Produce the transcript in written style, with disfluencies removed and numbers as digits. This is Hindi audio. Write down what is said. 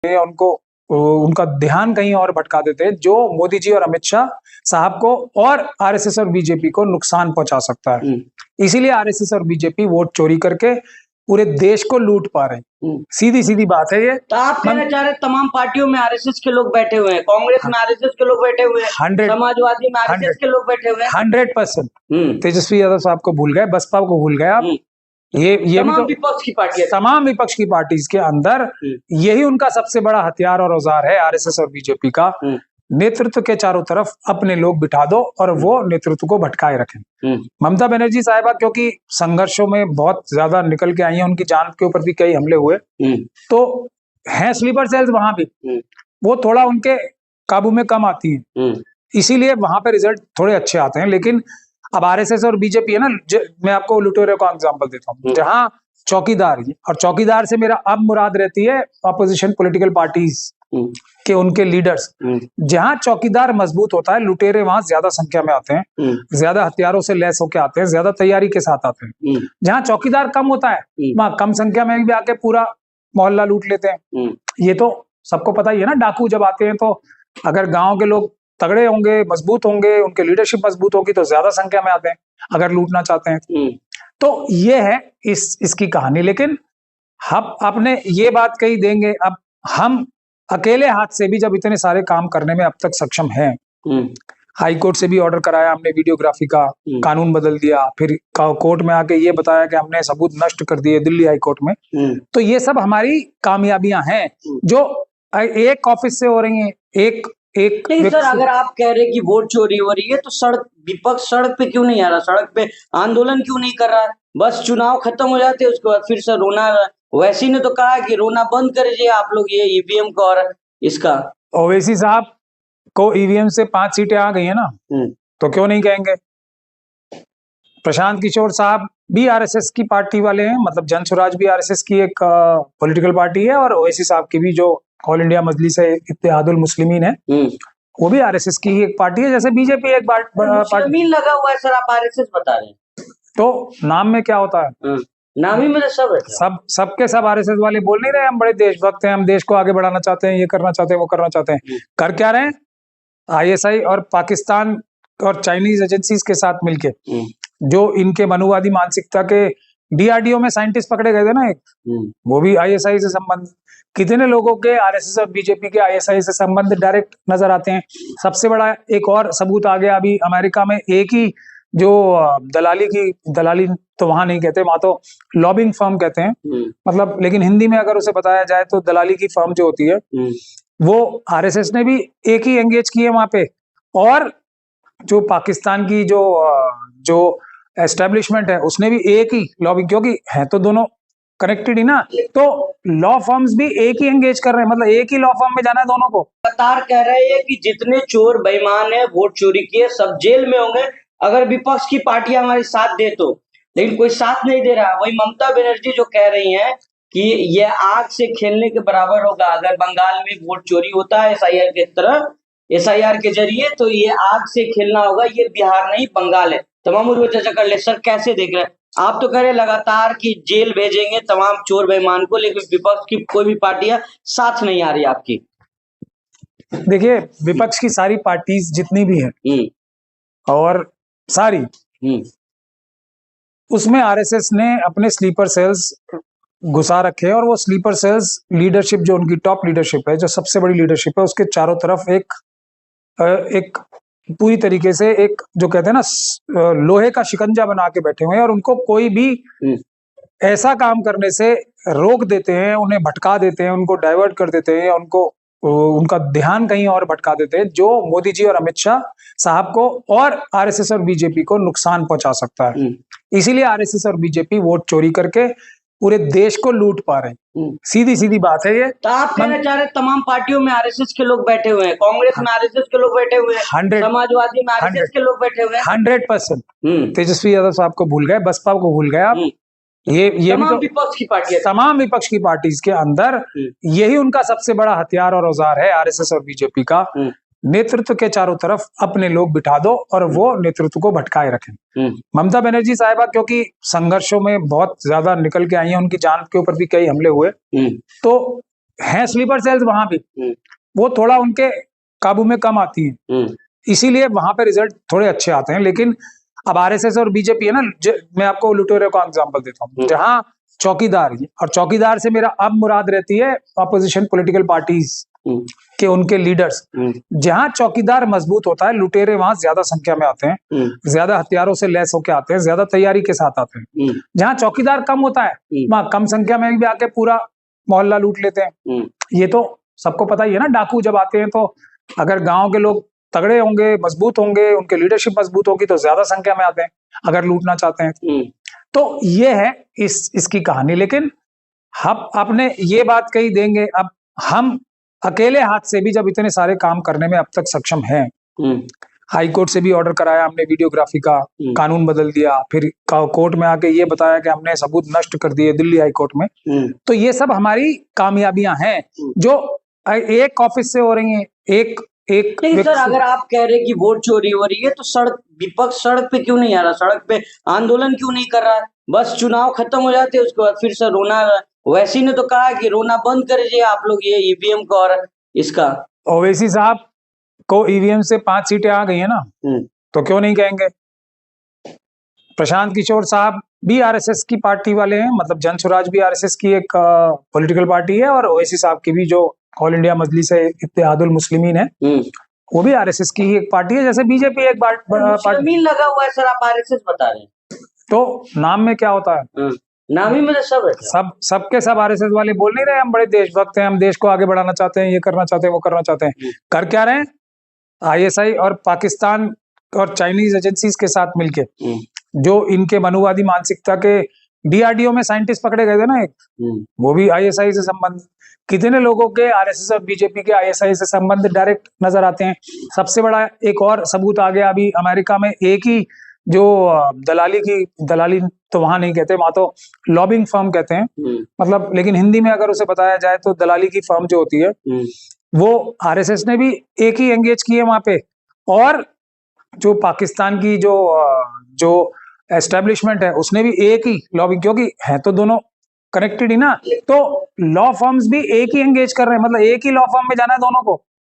उनको उनका ध्यान कहीं और भटका देते हैं, जो मोदी जी और अमित शाह साहब को और आरएसएस और बीजेपी को नुकसान पहुंचा सकता है। इसीलिए आरएसएस और बीजेपी वोट चोरी करके पूरे देश को लूट पा रहे हैं। सीधी सीधी बात है ये। तो आप कहना चाह रहे तमाम पार्टियों में आरएसएस के लोग बैठे हुए हैं, कांग्रेस में आरएसएस के लोग बैठे हुए हैं, 100 समाजवादी में आरएसएस के लोग बैठे हुए हैं। 100% तेजस्वी यादव साहब को भूल गए, बसपा को भूल गए आप। ये तमाम भी तो विपक्ष की पार्टियां, तमाम विपक्ष की पार्टीज के अंदर यही उनका सबसे बड़ा हथियार और औजार है, आरएसएस और बीजेपी का। नेतृत्व के चारों तरफ अपने लोग बिठा दो और वो नेतृत्व को भटकाए रखें। ममता बनर्जी साहिबा क्योंकि संघर्षों में बहुत ज्यादा निकल के आई हैं, उनकी जान के ऊपर भी कई हमले हुए, तो हैं स्लीपर सेल्स वहां भी, वो थोड़ा उनके काबू में कम आती हैं, इसीलिए वहां पे रिजल्ट थोड़े अच्छे आते हैं। लेकिन अब आरएसएस और बीजेपी है ना, मैं आपको लुटेरे का एग्जांपल देता हूँ, जहां चौकीदार, और चौकीदार से मेरा अब मुराद रहती है ऑपोजिशन पॉलिटिकल पार्टीज के उनके लीडर्स। जहां चौकीदार मजबूत होता है, लुटेरे वहां ज्यादा संख्या में आते हैं, ज्यादा हथियारों से लैस होकर आते हैं, ज्यादा तैयारी के साथ आते हैं। जहां चौकीदार कम होता है, वहां कम संख्या में भी आके पूरा मोहल्ला लूट लेते हैं। ये तो सबको पता ही है ना। डाकू जब आते हैं तो अगर गांव के लोग तगड़े होंगे, मजबूत होंगे, उनके लीडरशिप मजबूत होगी, तो ज्यादा संख्या में आते हैं अगर लूटना चाहते हैं। तो ये है इसकी कहानी। लेकिन हम आपने ये बात कही देंगे, अब हम अकेले हाथ से भी जब इतने सारे काम करने में अब तक सक्षम हैं, हाई कोर्ट से भी ऑर्डर कराया हमने वीडियोग्राफी का, कानून बदल दिया, फिर कोर्ट में आके ये बताया कि हमने सबूत नष्ट कर दिए दिल्ली हाई कोर्ट में, तो ये सब हमारी कामयाबियां हैं जो एक ऑफिस से हो रही हैं। एक नहीं सर, अगर आप कह रहे कि वोट चोरी हो रही है तो विपक्ष सड़क पे क्यों नहीं आ रहा, सड़क पे आंदोलन क्यों नहीं कर रहा है? बस चुनाव खत्म हो जाते उसके बाद फिर से रोना। ओवैसी ने तो कहा कि रोना बंद कर दीजिए आप लोग ये ईवीएम का और इसका। ओवैसी साहब को ईवीएम से 5 सीटें आ गई है ना, तो क्यों नहीं कहेंगे। प्रशांत किशोर साहब भी आरएसएस की पार्टी वाले हैं, मतलब जन स्वराज भी आरएसएस की एक पॉलिटिकल पार्टी है, और ओवैसी साहब की भी जो ऑल इंडिया मजलिस है इत्तेहादुल मुस्लिमीन है, वो भी आरएसएस की ही एक पार्टी है, जैसे बीजेपी एक पार्टी लगा हुआ है। सर आप आरएसएस बता रहे हैं, तो नाम में क्या होता है? नाम ही में सब है। सबके सब आरएसएस वाले बोल नहीं रहे हम बड़े देशभक्त हैं, हम देश को आगे बढ़ाना चाहते हैं, ये करना चाहते हैं, वो करना चाहते हैं। कर क्या रहे हैं? आईएसआई और पाकिस्तान और चाइनीज एजेंसीज के साथ मिलके, जो इनके मनुवादी मानसिकता के डीआरडीओ में साइंटिस्ट पकड़े गए थे ना एक, वो भी आईएसआई से संबंध। कितने लोगों के आरएसएस और बीजेपी के आईएसआई से संबंध डायरेक्ट नजर आते हैं। सबसे बड़ा एक और सबूत आ गया अभी अमेरिका में, एक ही जो दलाली तो वहां नहीं कहते, वहां तो लॉबिंग फर्म कहते हैं, मतलब, लेकिन हिंदी में अगर उसे बताया जाए तो दलाली की फर्म जो होती है, वो आरएसएस ने भी एक ही एंगेज की है वहां पे, और जो पाकिस्तान की जो एस्टेब्लिशमेंट है उसने भी एक ही लॉबिंग, क्योंकि है तो दोनों कनेक्टेड ही ना, तो लॉ फर्म्स भी एक ही एंगेज कर रहे हैं, मतलब एक ही लॉ फर्म में जाना है दोनों को। लगातार कह रहे हैं कि जितने चोर बेईमान है वोट चोरी किए सब जेल में होंगे अगर विपक्ष की पार्टियां हमारे साथ दे तो, लेकिन कोई साथ नहीं दे रहा। वही ममता बनर्जी जो कह रही हैं कि ये आग से खेलने के बराबर होगा अगर बंगाल में वोट चोरी होता है एसआईआर के तरह, एसआईआर के जरिए, तो ये आग से खेलना होगा, ये बिहार नहीं बंगाल है। तमाम चर्चा कर ले। सर कैसे देख रहे हैं आप? तो कह रहे लगातार कि जेल भेजेंगे तमाम चोर बेईमान को, लेकिन विपक्ष की कोई भी पार्टियां साथ नहीं आ रही आपकी। देखिए, विपक्ष की सारी पार्टीज जितनी भी हैं और सारी, उसमें आरएसएस ने अपने स्लीपर सेल्स घुसा रखे, और वो स्लीपर सेल्स लीडरशिप जो उनकी टॉप लीडरशिप है, जो सबसे बड़ी लीडरशिप है, उसके चारों तरफ एक पूरी तरीके से एक जो कहते हैं ना लोहे का शिकंजा बना के बैठे हुए हैं, और उनको कोई भी ऐसा काम करने से रोक देते हैं, उन्हें भटका देते हैं, उनको डाइवर्ट कर देते हैं, उनका ध्यान कहीं और भटका देते हैं, जो मोदी जी और अमित शाह साहब को और आरएसएस और बीजेपी को नुकसान पहुंचा सकता है। इसीलिए आरएसएस और बीजेपी वोट चोरी करके पूरे देश को लूट पा रहे हैं। सीधी सीधी बात है ये। तो आप कहना चाह रहे तमाम पार्टियों में आरएसएस के लोग बैठे हुए हैं, कांग्रेस में आरएसएस के लोग बैठे हुए हैं, 100 समाजवादी में आरएसएस के लोग बैठे हुए हैं। 100% तेजस्वी यादव साहब को भूल गए, बसपा को भूल गए आप। ये तमाम विपक्ष की पार्टियां, तमाम विपक्ष की पार्टीज के अंदर यही उनका सबसे बड़ा हथियार और औजार है, आरएसएस और बीजेपी का। नेतृत्व के चारों तरफ अपने लोग बिठा दो और वो नेतृत्व को भटकाए रखें। ममता बनर्जी साहिबा क्योंकि संघर्षों में बहुत ज्यादा निकल के आई हैं, उनकी जान के ऊपर भी कई हमले हुए, तो हैं स्लीपर सेल्स वहां भी, वो थोड़ा उनके काबू में कम आती हैं, इसीलिए वहां पे रिजल्ट थोड़े अच्छे आते हैं। लेकिन अब आरएसएस और बीजेपी है ना, मैं आपको लुटेरे का एग्जांपल देता हूँ, जहां चौकीदार, और चौकीदार से मेरा अब मुराद रहती है ऑपोजिशन पॉलिटिकल पार्टीज के उनके लीडर्स, जहां चौकीदार मजबूत होता है, लुटेरे वहां ज्यादा संख्या में आते हैं, ज्यादा हथियारों से लैस होके आते हैं, ज्यादा तैयारी के साथ आते हैं। जहां चौकीदार कम होता है, वहां कम संख्या में भी आके पूरा मोहल्ला लूट लेते हैं। ये तो सबको पता ही है ना, डाकू जब आते हैं तो अगर गांव के लोग तगड़े होंगे, मजबूत होंगे, उनके लीडरशिप मजबूत होगी तो ज्यादा संख्या में आते हैं अगर लूटना चाहते हैं। तो ये है इसकी कहानी। लेकिन हम अपने ये बात कही देंगे, अब हम अकेले हाथ से भी जब इतने सारे काम करने में अब तक सक्षम हैं, हाई कोर्ट से भी ऑर्डर कराया हमने वीडियोग्राफी का, कानून बदल दिया, फिर कोर्ट में आके ये बताया कि हमने सबूत नष्ट कर दिए दिल्ली हाई कोर्ट में, तो ये सब हमारी कामयाबियां हैं जो एक ऑफिस से हो रही हैं। एक नहीं सर, अगर आप कह रहे हैं कि वोट चोरी हो रही है तो विपक्ष सड़क पे क्यों नहीं आ रहा, सड़क पे आंदोलन क्यों नहीं कर रहा है? बस चुनाव खत्म हो जाते हैं उसके बाद फिर से रोना। ओवैसी ने तो कहा कि रोना बंद कर दीजिए आप लोग ये ईवीएम का और इसका। ओवैसी साहब को ईवीएम से 5 सीटें आ गई है ना, तो क्यों नहीं कहेंगे। प्रशांत किशोर साहब भी आरएसएस की पार्टी वाले हैं, मतलब जन स्वराज भी आरएसएस की एक पॉलिटिकल पार्टी है, और ओवैसी साहब की भी जो ऑल इंडिया मजलिस है इत्तेहादुल मुस्लिमीन है, वो भी आरएसएस की ही एक पार्टी है, जैसे बीजेपी एक पार्टी लगा हुआ है। सर आप आरएसएस बता रहे हैं, तो नाम में क्या होता है? नाम ही में सब है। सबके सब आरएसएस वाले बोल नहीं रहे हम बड़े देशभक्त हैं, हम देश को आगे बढ़ाना चाहते हैं, ये करना चाहते हैं, वो करना चाहते हैं। कर क्या रहे हैं? आईएसआई और पाकिस्तान और चाइनीज एजेंसीज के साथ मिलके, जो इनके मनुवादी मानसिकता के डीआरडीओ में साइंटिस्ट पकड़े गए थे ना एक, वो भी आईएसआई से संबंध। कितने लोगों के आरएसएस और बीजेपी के आईएसआई से संबंध डायरेक्ट नजर आते हैं। सबसे बड़ा एक और सबूत आ गया अभी अमेरिका में, एक ही जो दलाली तो वहां नहीं कहते, वहां तो लॉबिंग फर्म कहते हैं, मतलब, लेकिन हिंदी में अगर उसे बताया जाए तो दलाली की फर्म जो होती है, वो आरएसएस ने भी एक ही एंगेज की है वहां पे, और जो पाकिस्तान की जो एस्टेब्लिशमेंट है उसने भी एक ही लॉबिंग, क्योंकि है तो दोनों कनेक्टेड ही ना, तो लॉ फर्म्स भी एक ही एंगेज कर रहे हैं, मतलब एक ही लॉ फर्म में जाना है दोनों को।